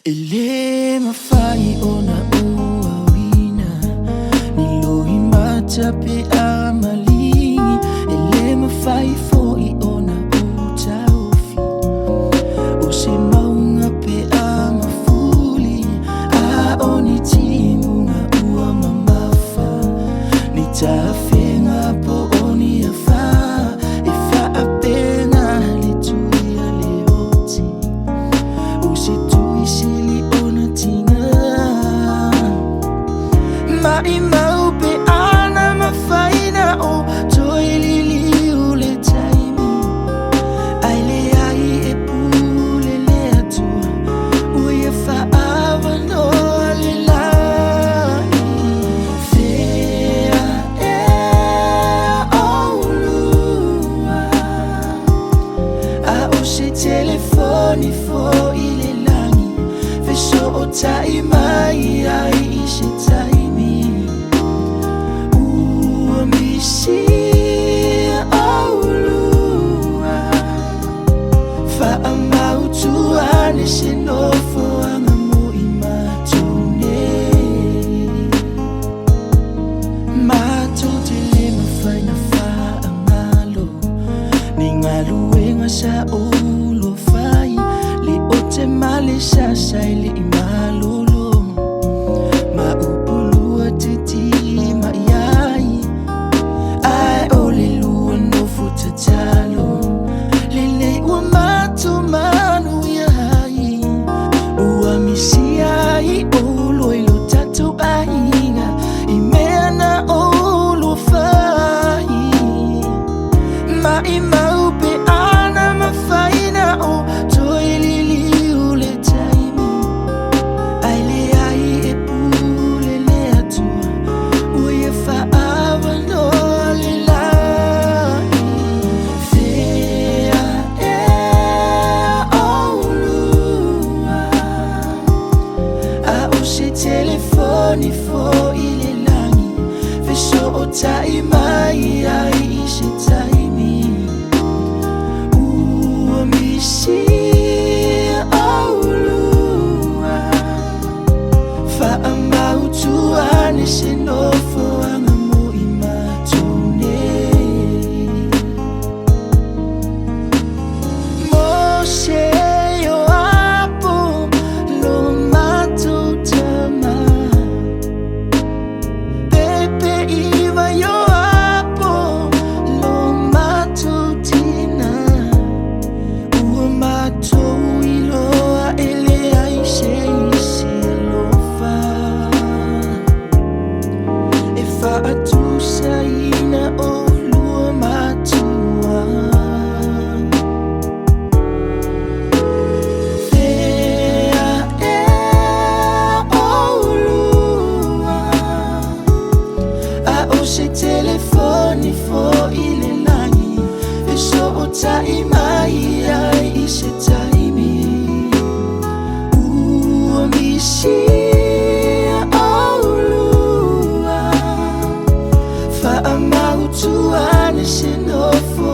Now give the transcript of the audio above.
Ele mafai ona ua wina Nilohi mata pe a malingi Ele mafai foi ona uta ofi O se maunga pe a mafuli A oni timu nga ua mamafa Ni tawhenga po oni a wha E wha a pena le tui a le hoti O se tui sili ona tinga Mai mau pe ana mawhaina o toi lili o le taimi Ai le ai e pule le atua Ui e whaawa noa le lai Whea e aulua A o se telefoni fo i le langi Wheso o tai mai ai i se taimi Ua misi aulua Wha mautu ane se nofo anga mo i matone Mato te le mawhaina wha angalo Ni ngaluenga sa ulo whai Le o te male sa sai le i malolo Ma upulua te ti ma iai Ai o le lua no futa talo Le le ua matu manu ia hai Ua misi ai o loilo tatu ainga I mea na o lo whai Mai mau pe ana mawhaina o toi lili o le taimi Ai le ai e pule le atua Ui e whaawa noa le lai Whea e aulua A o se telefoni fo i le langi Wheso o tai mai ai i se taimi Ua misi aulua Wha mautu ane se nofo anga mo i matone Mo se o apo lo matu tama Pepe iwa yo apo lo matu tina Ua matou i loa ele ai se isi alofa E whaatu saina o lua matua Whea e aulua A o se telefoni fo i le langi Wheso o tai mai ai i se taimi Ua misi aulua Wha mautu ane se nofo